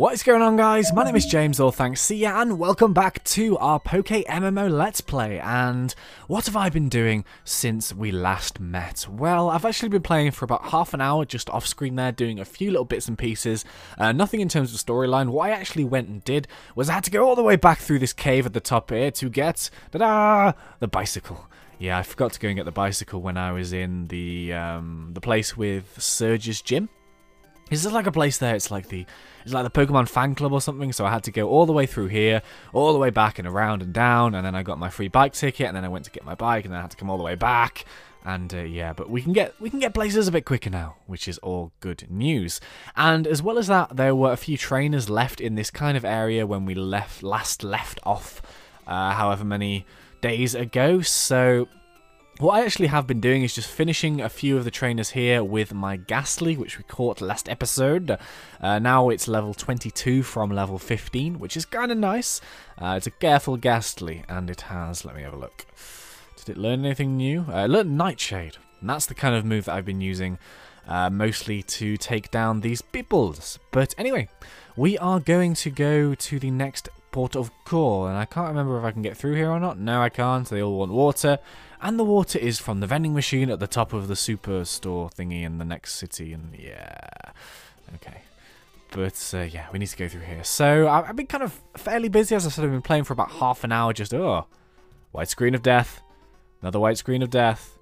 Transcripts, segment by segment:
What is going on, guys? My name is James, or ThnxCya, and welcome back to our PokeMMO Let's Play. And what have I been doing since we last met? Well, I've actually been playing for about half an hour just off screen there, doing a few little bits and pieces. Nothing in terms of storyline. What I actually went and did was I had to go all the way back through this cave at the top here to get the bicycle. Yeah, I forgot to go and get the bicycle when I was in the place with Surge's gym. Is there like a place there? It's like the Pokemon fan club or something. So I had to go all the way through here, all the way back and around and down, and then I got my free bike ticket, and then I went to get my bike, and then I had to come all the way back. And yeah, but we can get places a bit quicker now, which is all good news. And as well as that, there were a few trainers left in this kind of area when we last left off, however many days ago. So what I actually have been doing is just finishing a few of the trainers here with my Ghastly, which we caught last episode. Now it's level 22 from level 15, which is kind of nice. It's a careful Ghastly, and it has, let me have a look. Did it learn anything new? It learned Nightshade, and that's the kind of move that I've been using mostly to take down these peoples. But anyway, we are going to go to the next port of call, and I can't remember if I can get through here or not. No, I can't. They all want water. And the water is from the vending machine at the top of the superstore thingy in the next city, and yeah. Okay. But, yeah, we need to go through here. So, I've been kind of fairly busy, as I said. I've been playing for about half an hour, just, white screen of death. Another white screen of death.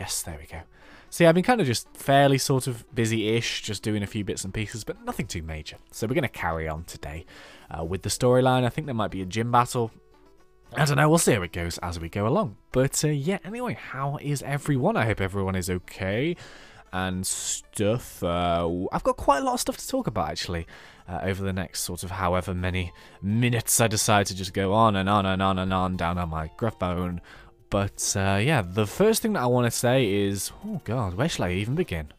Yes, there we go. So, yeah, I've been kind of just fairly sort of busy-ish, just doing a few bits and pieces, but nothing too major. So, we're going to carry on today with the storyline. I think there might be a gym battle. I don't know, we'll see how it goes as we go along. But, yeah, anyway, how is everyone? I hope everyone is okay and stuff. I've got quite a lot of stuff to talk about, actually, over the next sort of however many minutes I decide to just go on and on and on and on down on my gruff bone. But, yeah, the first thing that I want to say is, oh, God, where shall I even begin?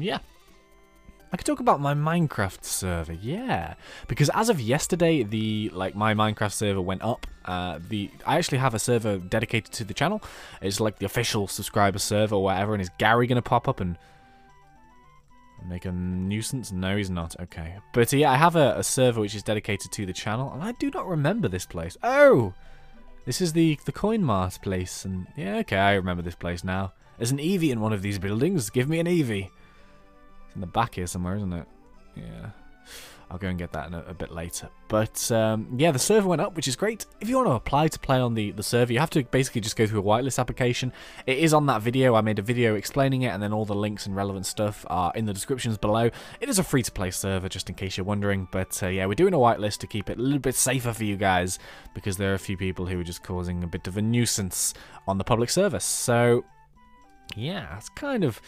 Yeah. I could talk about my Minecraft server, yeah, because as of yesterday, my Minecraft server went up. I actually have a server dedicated to the channel. It's like the official subscriber server or whatever. And is Gary gonna pop up and make a nuisance? No, he's not. Okay, but yeah, I have a server which is dedicated to the channel, and I do not remember this place. Oh, this is the Coin Mart place, and yeah, okay, I remember this place now. There's an Eevee in one of these buildings. Give me an Eevee. In the back here somewhere, isn't it? Yeah. I'll go and get that in a bit later. But, yeah, the server went up, which is great. If you want to apply to play on the server, you have to basically just go through a whitelist application. It is on that video. I made a video explaining it, and then all the links and relevant stuff are in the descriptions below. It is a free-to-play server, just in case you're wondering. But, yeah, we're doing a whitelist to keep it a little bit safer for you guys, because there are a few people who are just causing a bit of a nuisance on the public service. So, yeah, it's kind of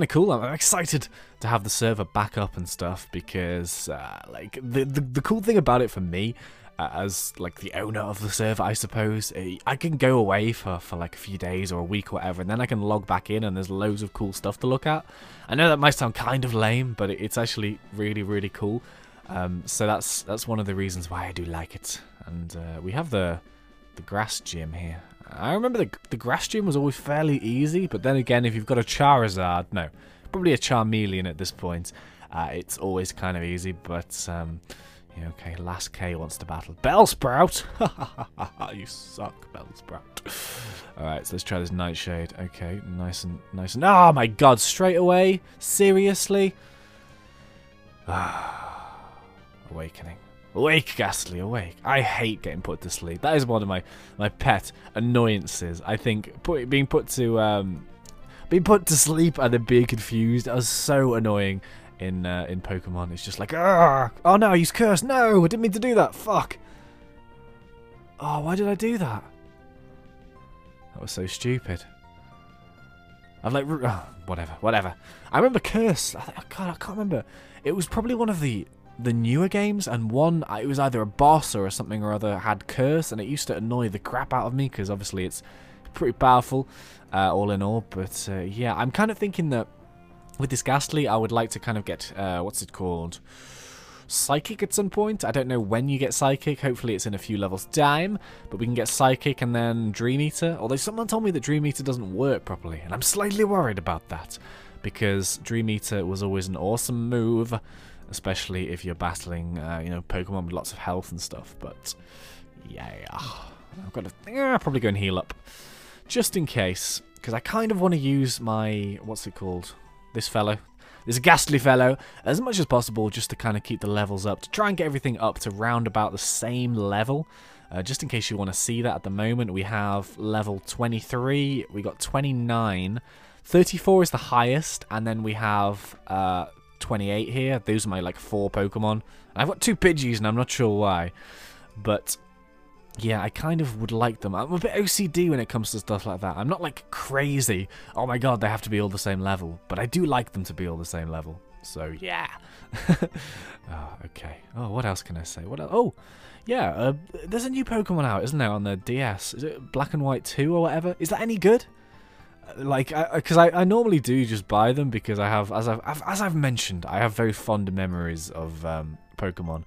cool. I'm excited to have the server back up and stuff, because like the cool thing about it for me, as like the owner of the server, I suppose, I can go away for like a few days or a week or whatever, and then I can log back in and there's loads of cool stuff to look at. I know that might sound kind of lame, but it's actually really, really cool. So that's one of the reasons why I do like it. And we have the grass gym here. I remember the grass gym was always fairly easy, but then again, if you've got a Charizard, no, probably a Charmeleon at this point, it's always kind of easy. But yeah, okay, last K wants to battle Bellsprout. You suck, Bellsprout. All right, so let's try this Nightshade. Okay, nice and oh my God, straight away, seriously. Awakening. Awake, Ghastly, awake. I hate getting put to sleep. That is one of my pet annoyances. I think being put to sleep and then being confused is so annoying in Pokemon. It's just like, oh no, I used Curse. No, I didn't mean to do that. Fuck. Oh, why did I do that? That was so stupid. I've like, whatever. I remember Curse. God, I can't remember. It was probably one of the newer games, and one, it was either a boss or something or other, had Curse, and it used to annoy the crap out of me, because obviously it's pretty powerful, all in all. But yeah, I'm kind of thinking that with this Ghastly, I would like to kind of get, what's it called? Psychic at some point. I don't know when you get Psychic. Hopefully it's in a few levels' time, but we can get Psychic and then Dream Eater. Although someone told me that Dream Eater doesn't work properly, and I'm slightly worried about that. because Dream Eater was always an awesome move, especially if you're battling, you know, Pokemon with lots of health and stuff. But yeah, I've got to probably go and heal up just in case, because I kind of want to use my, what's it called? This fellow. This ghastly fellow, as much as possible, just to kind of keep the levels up, to try and get everything up to round about the same level. Just in case you want to see that at the moment, we have level 23, we got 29, 34 is the highest, and then we have 28 here. Those are my, like, 4 Pokemon. I've got 2 Pidgeys, and I'm not sure why, but yeah, I kind of would like them. I'm a bit OCD when it comes to stuff like that. I'm not like crazy, oh my god, they have to be all the same level. But I do like them to be all the same level. So, yeah. Oh, okay. Oh, what else can I say? What else? Oh, yeah, there's a new Pokemon out, isn't there, on the DS? Is it Black and White 2 or whatever? Is that any good? Like, because I normally do just buy them because I have, as I've mentioned, I have very fond memories of Pokemon.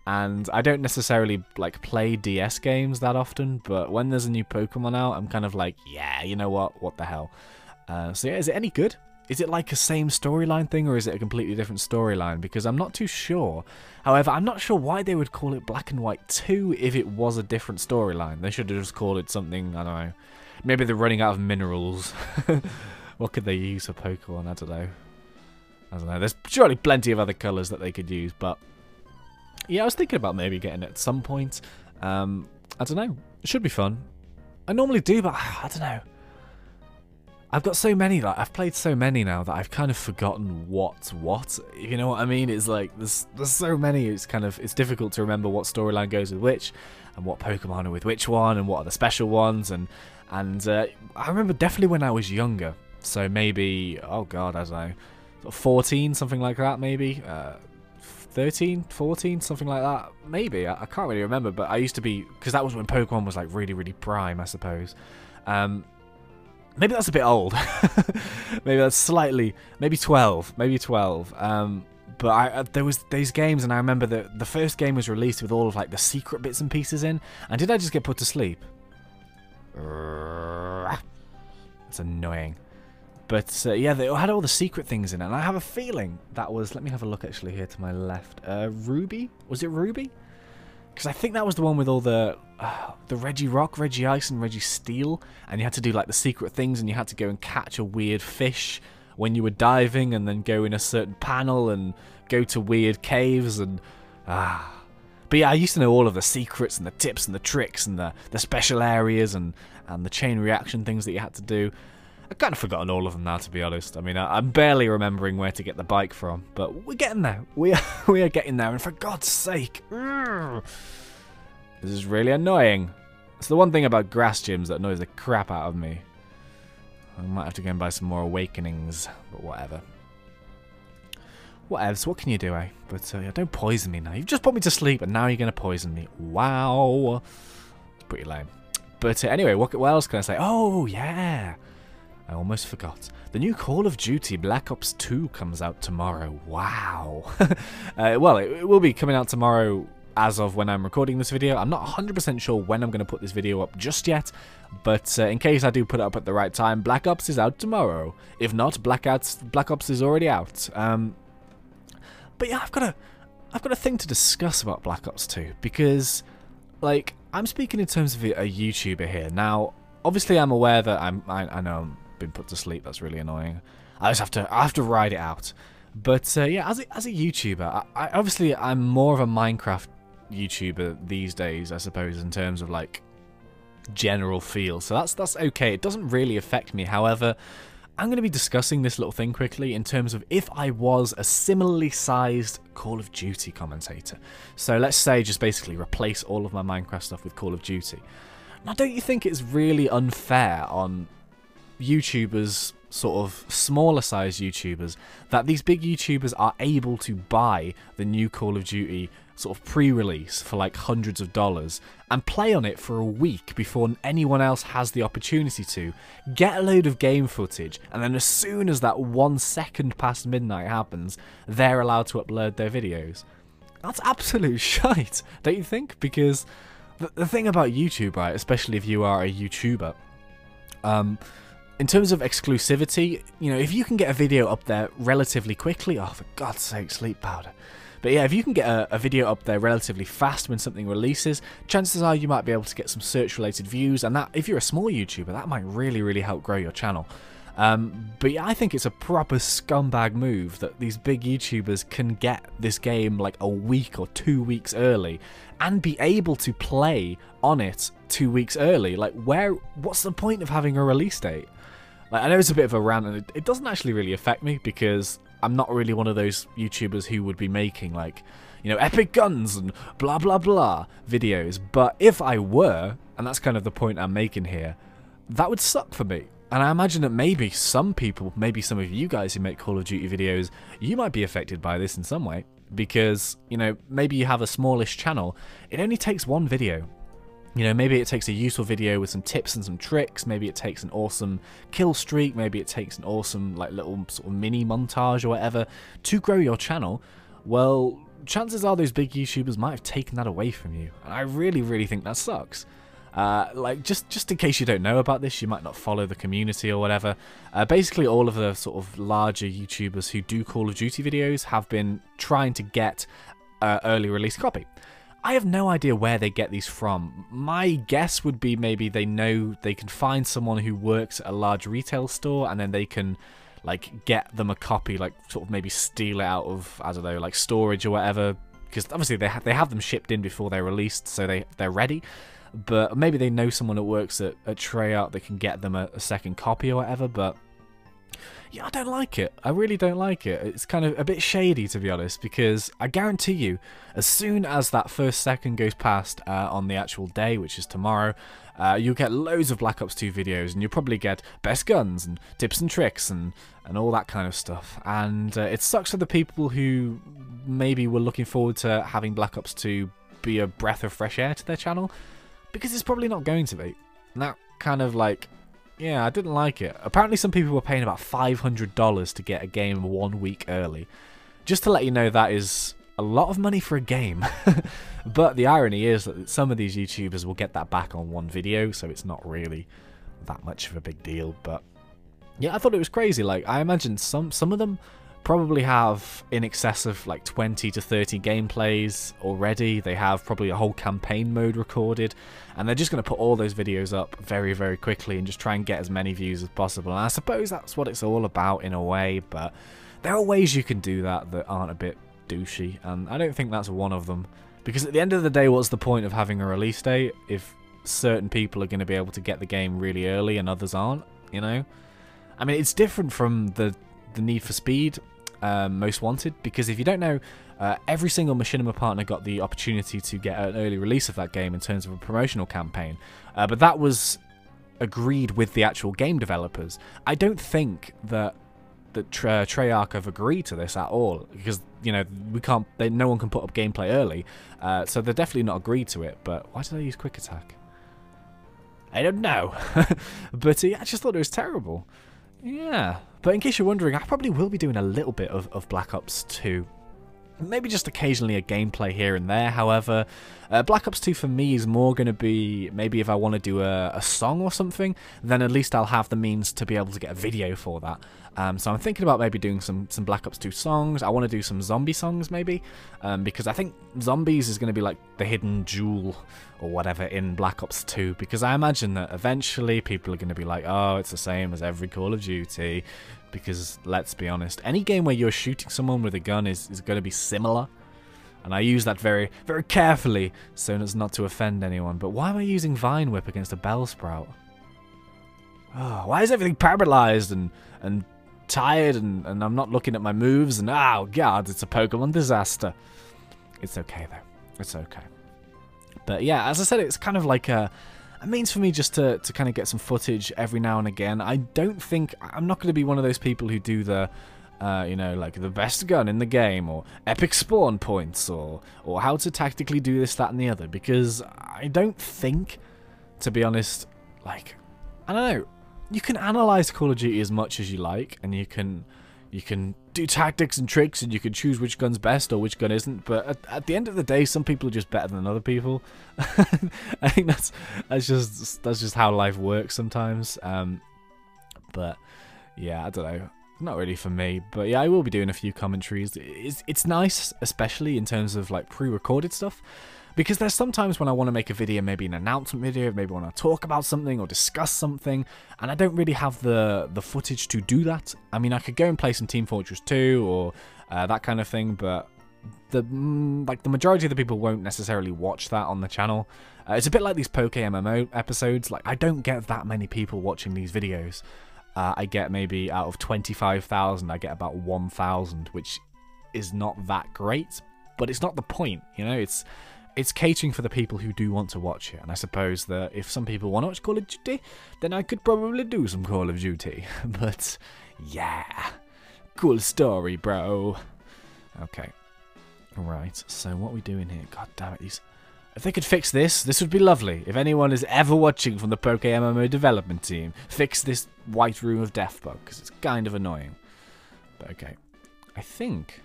And I don't necessarily, like, play DS games that often, but when there's a new Pokemon out, I'm kind of like, yeah, you know what the hell. So yeah, is it any good? Is it like a same storyline thing, or is it a completely different storyline? Because I'm not too sure. However, I'm not sure why they would call it Black and White 2 if it was a different storyline. They should have just called it something, I don't know. Maybe they're running out of minerals. What could they use for Pokemon? I don't know. There's surely plenty of other colours that they could use, but yeah, I was thinking about maybe getting it at some point. I don't know. It should be fun. I normally do, but I don't know. I've got so many, like, I've played so many now that I've kind of forgotten what's what. You know what I mean? It's like, there's so many, it's difficult to remember what storyline goes with which, and what Pokemon are with which one, and what are the special ones, and I remember definitely when I was younger, so maybe, oh god, I don't know, sort of 14, something like that, maybe, 13, 14, something like that, maybe, I can't really remember, but I used to be, because that was when Pokemon was like really, really prime, I suppose. Maybe that's a bit old. Maybe that's slightly, maybe 12. But there was these games, and I remember that the first game was released with all of like the secret bits and pieces in. And did I just get put to sleep? It's annoying. But yeah, they had all the secret things in it, and I have a feeling that was. Let me have a look actually here to my left. Ruby? Was it Ruby? Because I think that was the one with all the Reggie Rock, Reggie Ice, and Reggie Steel, and you had to do like the secret things, and you had to go and catch a weird fish when you were diving, and then go in a certain panel and go to weird caves, and But yeah, I used to know all of the secrets and the tips and the tricks and the special areas and the chain reaction things that you had to do. I've kind of forgotten all of them now, to be honest. I mean, I'm barely remembering where to get the bike from, but we're getting there. We are getting there, and for God's sake, this is really annoying. It's the one thing about grass gyms that annoys the crap out of me. I might have to go and buy some more awakenings, but whatever. Whatevs, what can you do, eh? But yeah, don't poison me now. You've just put me to sleep, and now you're going to poison me. Wow. It's pretty lame. But anyway, what else can I say? Oh, yeah. I almost forgot. The new Call of Duty Black Ops 2 comes out tomorrow. Wow. Well, it will be coming out tomorrow as of when I'm recording this video. I'm not 100% sure when I'm going to put this video up just yet, but in case I do put it up at the right time, Black Ops is out tomorrow. If not, Black Ops is already out. But yeah, I've got a thing to discuss about Black Ops 2, because, like, I'm speaking in terms of a YouTuber here. Now, obviously I'm aware that I know I'm been put to sleep. That's really annoying. I have to ride it out. But yeah, as a YouTuber, I'm more of a Minecraft YouTuber these days, I suppose, in terms of like general feel. So that's okay. It doesn't really affect me. However, I'm going to be discussing this little thing quickly in terms of if I was a similarly sized Call of Duty commentator. So let's say just basically replace all of my Minecraft stuff with Call of Duty. Now, don't you think it's really unfair on YouTubers, sort of smaller sized YouTubers, that these big YouTubers are able to buy the new Call of Duty sort of pre-release for like hundreds of dollars and play on it for a week before anyone else has the opportunity to, get a load of game footage, and then as soon as that 1 second past midnight happens, they're allowed to upload their videos? That's absolute shite, don't you think? Because the thing about YouTube, right, especially if you are a YouTuber, in terms of exclusivity, you know, if you can get a video up there relatively quickly, oh, for God's sake, sleep powder. But yeah, if you can get a video up there relatively fast when something releases, chances are you might be able to get some search-related views, and that, if you're a small YouTuber, that might really, really help grow your channel. But yeah, I think it's a proper scumbag move that these big YouTubers can get this game like a week or 2 weeks early and be able to play on it 2 weeks early. Like, what's the point of having a release date? Like, I know it's a bit of a rant, and it doesn't actually really affect me because I'm not really one of those YouTubers who would be making, like, you know, epic guns and blah blah blah videos. But if I were, and that's kind of the point I'm making here, that would suck for me. And I imagine that maybe some people, maybe some of you guys who make Call of Duty videos, you might be affected by this in some way. Because, you know, maybe you have a smallish channel. It only takes one video. You know, maybe it takes a useful video with some tips and some tricks. Maybe it takes an awesome kill streak. Maybe it takes an awesome, like, little sort of mini montage or whatever to grow your channel. Well, chances are those big YouTubers might have taken that away from you. And I really, really think that sucks. Like, just in case you don't know about this, you might not follow the community or whatever. Basically, all of the sort of larger YouTubers who do Call of Duty videos have been trying to get early release copy. I have no idea where they get these from. My guess would be maybe they know they can find someone who works at a large retail store, and then they can, like, get them a copy, like, sort of maybe steal it out of, I don't know, like, storage or whatever. Because obviously they have them shipped in before they're released, so they're ready. But maybe they know someone that works at Treyarch that can get them a second copy or whatever. But yeah, I don't like it. I really don't like it. It's kind of a bit shady, to be honest, because I guarantee you, as soon as that first second goes past on the actual day, which is tomorrow, you'll get loads of Black Ops 2 videos, and you'll probably get best guns and tips and tricks and all that kind of stuff. And it sucks for the people who maybe were looking forward to having Black Ops 2 be a breath of fresh air to their channel, because it's probably not going to be. And that kind of, like, yeah, I didn't like it. Apparently some people were paying about $500 to get a game 1 week early. Just to let you know, that is a lot of money for a game. But the irony is that some of these YouTubers will get that back on one video, so it's not really that much of a big deal. But yeah, I thought it was crazy. Like, I imagine some of them probably have in excess of like 20 to 30 gameplays already. They have probably a whole campaign mode recorded, and they're just going to put all those videos up very, very quickly and just try and get as many views as possible. And I suppose that's what it's all about in a way, but there are ways you can do that that aren't a bit douchey, and I don't think that's one of them. Because at the end of the day, what's the point of having a release date if certain people are going to be able to get the game really early and others aren't, you know? I mean, it's different from the Need for Speed Most Wanted, because if you don't know, every single machinima partner got the opportunity to get an early release of that game in terms of a promotional campaign, but that was agreed with the actual game developers. I don't think that Treyarch have agreed to this at all, because, you know, no one can put up gameplay early, so they're definitely not agreed to it. But why did I use quick attack? I don't know. But yeah, I just thought it was terrible. Yeah, but in case you're wondering, I probably will be doing a little bit of Black Ops 2. Maybe just occasionally a gameplay here and there. However, Black Ops 2 for me is more going to be, maybe if I want to do a song or something, then at least I'll have the means to be able to get a video for that. So I'm thinking about maybe doing some Black Ops 2 songs. I want to do some zombie songs maybe, because I think zombies is going to be like the hidden jewel or whatever in Black Ops 2, because I imagine that eventually people are going to be like, oh, it's the same as every Call of Duty. Because, let's be honest, any game where you're shooting someone with a gun is going to be similar. And I use that very, very carefully so as not to offend anyone. But why am I using Vine Whip against a Bellsprout? Oh, why is everything paralyzed and tired and I'm not looking at my moves? And, oh, God, it's a Pokemon disaster. It's okay, though. It's okay. But, yeah, as I said, it's kind of like a means for me just to kind of get some footage every now and again. I'm not going to be one of those people who do the, you know, like the best gun in the game, or epic spawn points, or how to tactically do this, that, and the other, because I don't think, to be honest, like, I don't know, you can analyze Call of Duty as much as you like, and you can do tactics and tricks, and you can choose which gun's best or which gun isn't, but at the end of the day, some people are just better than other people. I think that's just how life works sometimes. But but yeah, I don't know. Not really for me, but yeah, I will be doing a few commentaries. It's nice, especially in terms of like pre-recorded stuff, because there's sometimes when I want to make a video, maybe an announcement video, maybe want to talk about something or discuss something, and I don't really have the footage to do that. I mean, I could go and play some Team Fortress 2 or that kind of thing, but the majority of the people won't necessarily watch that on the channel. It's a bit like these PokeMMO episodes. Like, I don't get that many people watching these videos. I get maybe out of 25,000, I get about 1,000, which is not that great, but it's not the point, you know. It's catering for the people who do want to watch it, and I suppose that if some people want to watch Call of Duty, then I could probably do some Call of Duty. But yeah, cool story, bro. Okay, right. So what are we doing here? God damn it, these. If they could fix this, this would be lovely. If anyone is ever watching from the PokeMMO development team, fix this white room of death bug, because it's kind of annoying. But okay, I think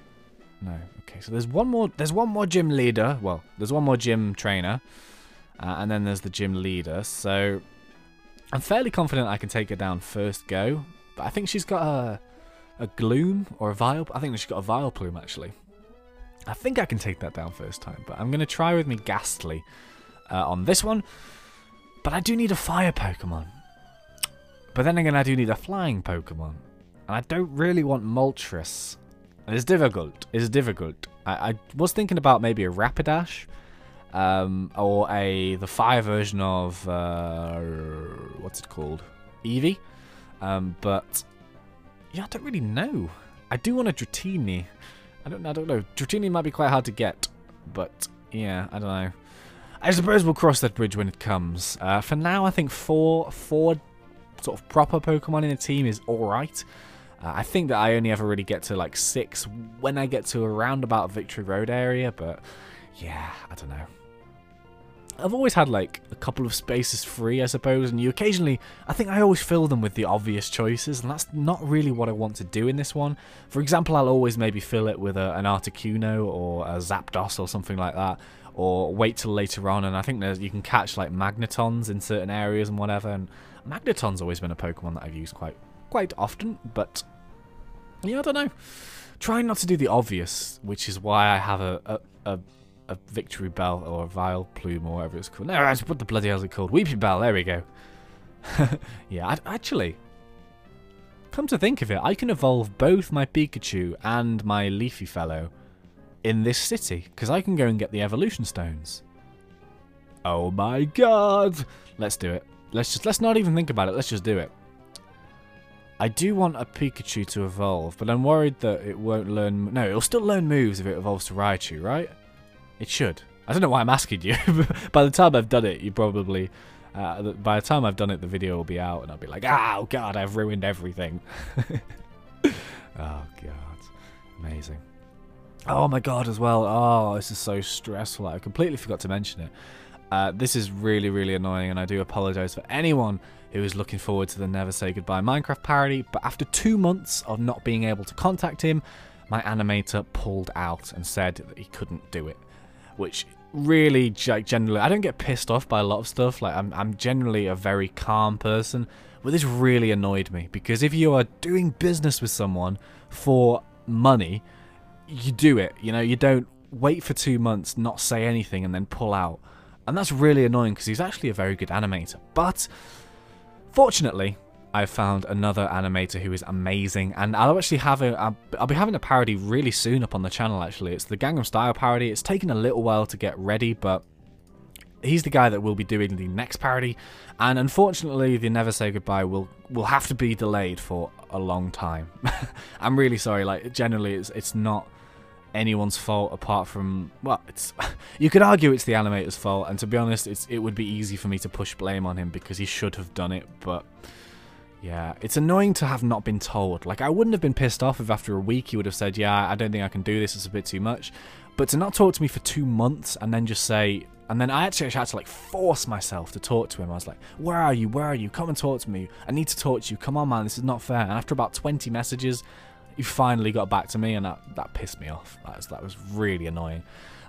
no. Okay, so there's one more gym leader. Well, there's one more gym trainer, and then there's the gym leader. So I'm fairly confident I can take her down first go. But I think she's got a gloom or a vile. I think she's got a vile plume actually. I think I can take that down first time, but I'm going to try with me Ghastly on this one. But I do need a fire Pokemon. But then again, I do need a flying Pokemon. And I don't really want Moltres. It's difficult. It's difficult. I was thinking about maybe a Rapidash. Or the fire version of... what's it called? Eevee. But... yeah, I don't really know. I do want a Dratini. I don't know. Dratini might be quite hard to get, but yeah, I don't know. I suppose we'll cross that bridge when it comes. For now, I think four sort of proper Pokemon in a team is alright. I think that I only ever really get to like 6 when I get to around about Victory Road area, but yeah, I don't know. I've always had like a couple of spaces free, I suppose, and I think I always fill them with the obvious choices, and that's not really what I want to do in this one. For example, I'll always maybe fill it with an Articuno or a Zapdos or something like that, or wait till later on, and I think you can catch like Magnetons in certain areas and whatever, and Magneton's always been a Pokemon that I've used quite often, but yeah, I don't know. Trying not to do the obvious, which is why I have a Victory Bell or a Vile Plume or whatever it's called. No, what the bloody hell is it called? Weepy Bell, there we go. Yeah, actually, come to think of it, I can evolve both my Pikachu and my Leafy Fellow in this city, because I can go and get the evolution stones. Oh my god! Let's do it. Let's not even think about it, let's just do it. I do want a Pikachu to evolve, but I'm worried that it won't learn... No, it'll still learn moves if it evolves to Raichu, right? It should. I don't know why I'm asking you. By the time I've done it, you probably... by the time I've done it, the video will be out, and I'll be like, oh god, I've ruined everything. Oh god. Amazing. Oh my god, as well. Oh, this is so stressful. I completely forgot to mention it. This is really, really annoying, and I do apologise for anyone who is looking forward to the Never Say Goodbye Minecraft parody, but after 2 months of not being able to contact him, my animator pulled out and said that he couldn't do it. Which really, generally, I don't get pissed off by a lot of stuff. Like, I'm generally a very calm person, but this really annoyed me, because if you are doing business with someone for money, you do it. You know, you don't wait for 2 months, not say anything, and then pull out. And that's really annoying, because he's actually a very good animator. But fortunately, I've found another animator who is amazing, and I'll actually have I'll be having a parody really soon up on the channel. Actually, it's the Gangnam Style parody. It's taken a little while to get ready, but he's the guy that will be doing the next parody. And unfortunately, the Never Say Goodbye will have to be delayed for a long time. I'm really sorry. Like, generally, it's not anyone's fault apart from, well, it's you could argue it's the animator's fault, and to be honest, it would be easy for me to push blame on him because he should have done it, but yeah, it's annoying to have not been told. Like, I wouldn't have been pissed off if after a week he would have said, yeah, I don't think I can do this, it's a bit too much. But to not talk to me for 2 months and then just say... And then I actually had to, like, force myself to talk to him. I was like, where are you? Where are you? Come and talk to me. I need to talk to you. Come on, man, this is not fair. And after about 20 messages, he finally got back to me, and that pissed me off. That was really annoying.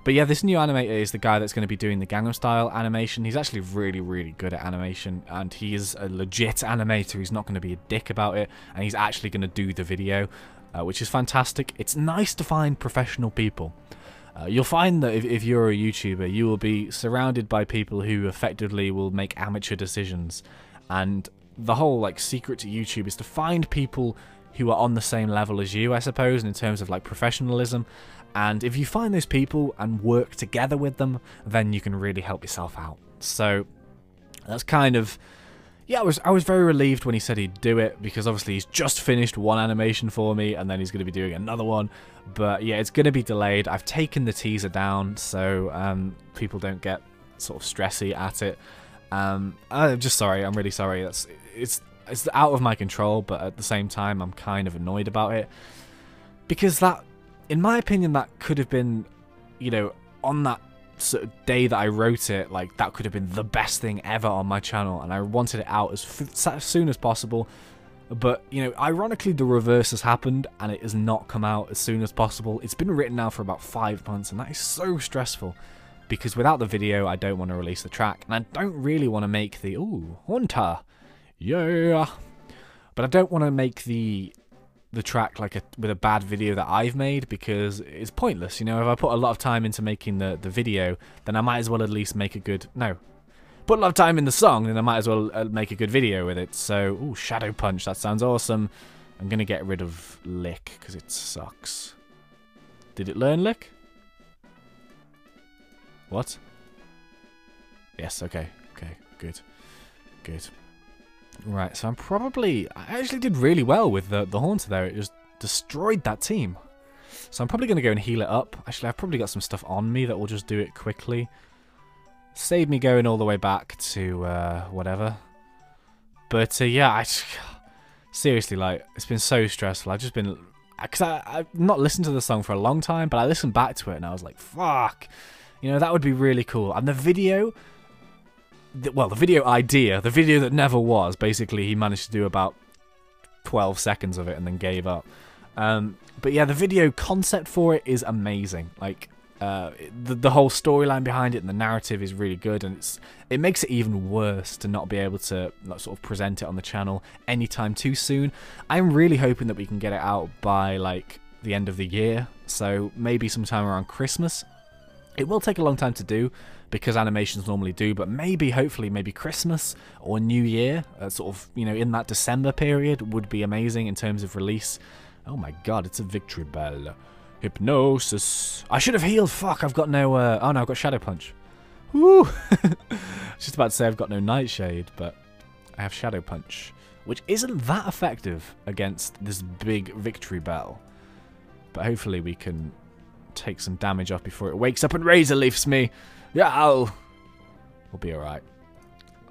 But yeah, this new animator is the guy that's going to be doing the Gangnam Style animation. He's actually really, really good at animation, and he is a legit animator. He's not going to be a dick about it, and he's actually going to do the video, which is fantastic. It's nice to find professional people. You'll find that if you're a YouTuber, you will be surrounded by people who effectively will make amateur decisions, and the whole like secret to YouTube is to find people who are on the same level as you, I suppose, in terms of like professionalism. And if you find those people and work together with them, then you can really help yourself out. So that's kind of, yeah, I was very relieved when he said he'd do it, because obviously he's just finished one animation for me and then he's going to be doing another one. But yeah, it's going to be delayed. I've taken the teaser down so people don't get sort of stressy at it. I'm just sorry. I'm really sorry. It's out of my control, but at the same time, I'm kind of annoyed about it, because that, in my opinion, that could have been, you know, on that sort of day that I wrote it, like, that could have been the best thing ever on my channel, and I wanted it out as soon as possible. But, you know, ironically, the reverse has happened, and it has not come out as soon as possible. It's been written now for about 5 months, and that is so stressful, because without the video, I don't want to release the track, and I don't really want to make the, ooh, Hunter, yeah, but I don't want to make the track like with a bad video that I've made, because it's pointless. You know, if I put a lot of time into making the video, then I might as well at least make a good, put a lot of time in the song, then I might as well make a good video with it. So, ooh, Shadow Punch, that sounds awesome. I'm gonna get rid of Lick because it sucks. Did it learn Lick? What? Yes, okay, good. Right, so I actually did really well with the Haunter there. It just destroyed that team. So I'm probably going to go and heal it up. Actually, I've probably got some stuff on me that will just do it quickly. Save me going all the way back to whatever. But yeah, seriously, like, it's been so stressful. I've just been, because I've not listened to the song for a long time, but I listened back to it and I was like, fuck, you know, that would be really cool. And the video, well, the video idea, the video that never was, basically he managed to do about 12 seconds of it and then gave up. But yeah, the video concept for it is amazing. Like, the whole storyline behind it and the narrative is really good, and it makes it even worse to not be able to sort of present it on the channel anytime too soon. I'm really hoping that we can get it out by like the end of the year, so maybe sometime around Christmas. It will take a long time to do, because animations normally do, but maybe, hopefully, maybe Christmas or New Year, sort of, you know, in that December period would be amazing in terms of release. Oh my god, it's a victory bell. Hypnosis. I should have healed, fuck, I've got no, oh no, I've got Shadow Punch. Woo! Just about to say I've got no Nightshade, but I have Shadow Punch, which isn't that effective against this big victory bell. But hopefully we can take some damage off before it wakes up and Razor Leafs me. Yeah, we'll be alright.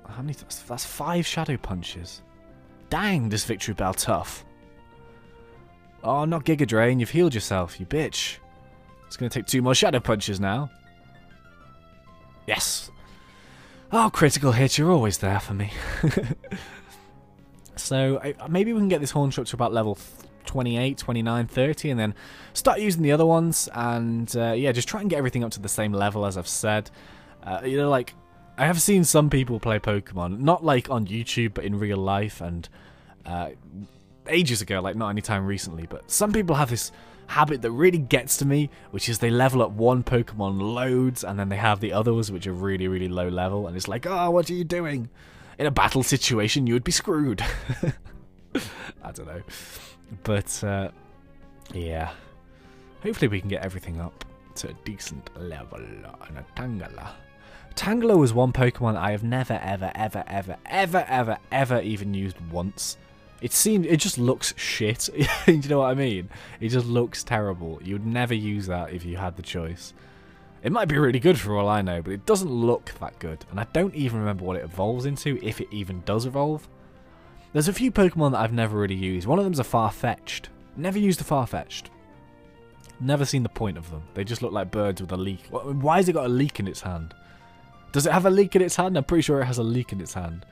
How many? That's 5 Shadow Punches. Dang, this victory bell tough. Oh, not Giga Drain. You've healed yourself, you bitch. It's going to take 2 more Shadow Punches now. Yes. Oh, critical hit. You're always there for me. So, maybe we can get this Haunter up to about level 28, 29, 30, and then start using the other ones, and yeah, just try and get everything up to the same level as I've said. You know, like, I have seen some people play Pokemon, not like on YouTube, but in real life, and ages ago, like not anytime recently, but some people have this habit that really gets to me, which is they level up one Pokemon loads, and then they have the others which are really, really low level, and it's like, oh, what are you doing? In a battle situation, you would be screwed. I don't know. But, yeah. Hopefully we can get everything up to a decent level on a Tangela. Tangela was one Pokemon I have never, ever even used once. It just looks shit. You know what I mean? It just looks terrible. You would never use that if you had the choice. It might be really good for all I know, but it doesn't look that good. And I don't even remember what it evolves into, if it even does evolve. There's a few Pokemon that I've never really used. One of them's a Farfetch'd. Never used a Farfetch'd. Never seen the point of them. They just look like birds with a leak. Why has it got a leak in its hand? Does it have a leak in its hand? I'm pretty sure it has a leak in its hand.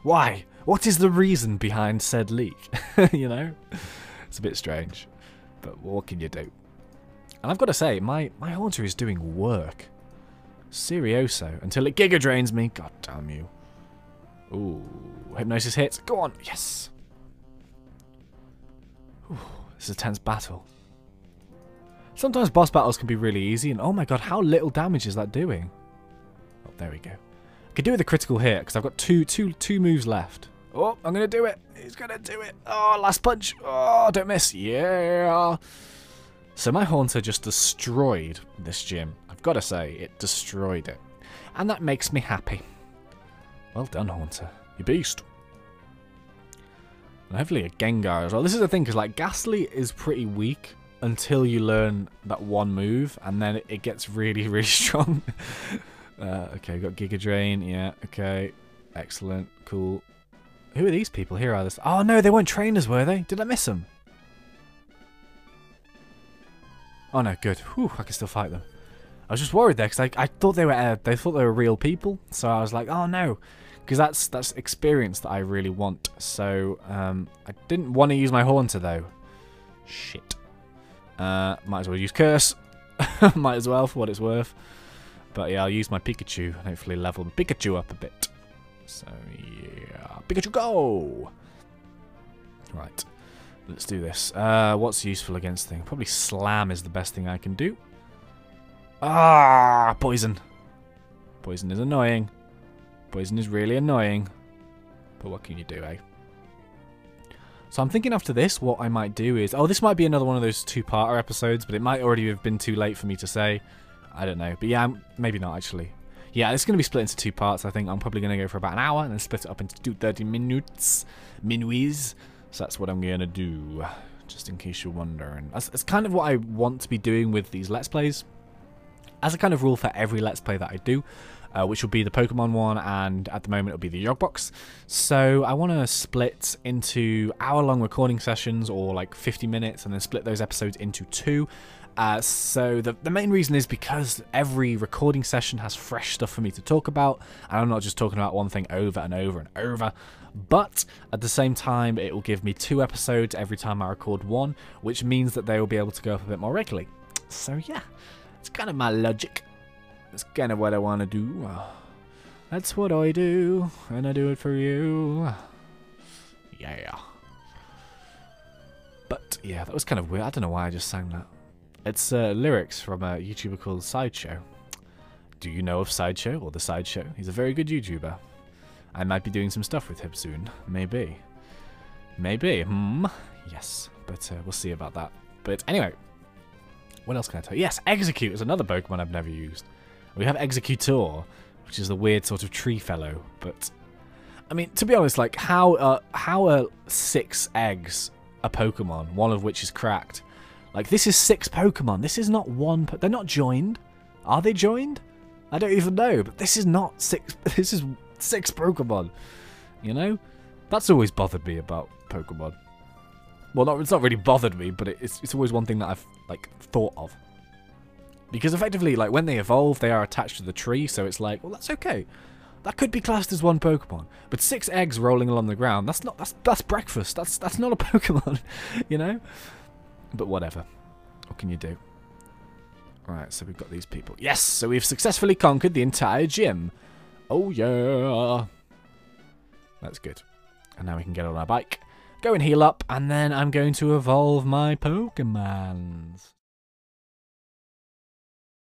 Why? What is the reason behind said leak? You know? It's a bit strange. But what can you do? And I've got to say, my Haunter is doing work. Serioso. Until it Giga Drains me. God damn you. Ooh. Hypnosis hits. Go on. Yes. Ooh, this is a tense battle. Sometimes boss battles can be really easy. And oh my god, how little damage is that doing? Oh, there we go. I could do with a critical hit because I've got two moves left. Oh, I'm going to do it. He's going to do it. Oh, last punch. Oh, don't miss. Yeah. So my Haunter just destroyed this gym. I've got to say, it destroyed it. And that makes me happy. Well done, Haunter. You beast. And hopefully a Gengar as well. This is the thing, because like Ghastly is pretty weak until you learn that one move, and then it gets really, really strong. Okay, we've got Giga Drain. Yeah, okay. Excellent. Cool. Who are these people? Here are this. Oh no, they weren't trainers, were they? Did I miss them? Oh no, good. Whew, I can still fight them. I was just worried there because I thought they were real people, so I was like, oh no, because that's experience that I really want. So I didn't want to use my Haunter though. Shit. Might as well use Curse. Might as well for what it's worth. But yeah, I'll use my Pikachu and hopefully level the Pikachu up a bit. So yeah, Pikachu go! Right, let's do this. What's useful against things? Probably Slam is the best thing I can do. Ah, Poison. Poison is annoying. Poison is really annoying. But what can you do, eh? So I'm thinking after this, what I might do is... Oh, this might be another one of those two-parter episodes, but it might already have been too late for me to say. I don't know. But yeah, maybe not, actually. Yeah, it's going to be split into two parts, I think. I'm probably going to go for about an hour and then split it up into 30 minutes. Minuits. So that's what I'm going to do. Just in case you're wondering. It's kind of what I want to be doing with these Let's Plays. As a kind of rule for every Let's Play that I do. Which will be the Pokemon one, and at the moment it'll be the Yogbox. So I want to split into hour-long recording sessions, or like 50 minutes, and then split those episodes into two. So the main reason is because every recording session has fresh stuff for me to talk about, and I'm not just talking about one thing over and over and over. But at the same time, it will give me 2 episodes every time I record one, which means that they will be able to go up a bit more regularly. So yeah, it's kind of my logic. That's kind of what I want to do. That's what I do, and I do it for you. Yeah. But yeah, that was kind of weird. I don't know why I just sang that. It's lyrics from a YouTuber called Sideshow. Do you know of Sideshow, or The Sideshow? He's a very good YouTuber. I might be doing some stuff with him soon. Maybe. Maybe. Yes. But we'll see about that. But anyway. What else can I tell you? Yes, Execute is another Pokemon I've never used. We have Executor, which is the weird sort of tree fellow. But, I mean, to be honest, like, how are 6 eggs a Pokemon, one of which is cracked? Like, this is 6 Pokemon. This is not one... They're not joined. Are they joined? I don't even know. But this is not 6... This is 6 Pokemon. You know? That's always bothered me about Pokemon. Well, it's not really bothered me, but it's always one thing that I've, like, thought of. Because effectively, like, when they evolve, they are attached to the tree, so it's like, well, that's okay. That could be classed as one Pokemon. But 6 eggs rolling along the ground, that's breakfast. That's not a Pokemon, you know? But whatever. What can you do? Right, so we've got these people. Yes, so we've successfully conquered the entire gym. Oh, yeah. That's good. And now we can get on our bike, go and heal up, and then I'm going to evolve my Pokemons.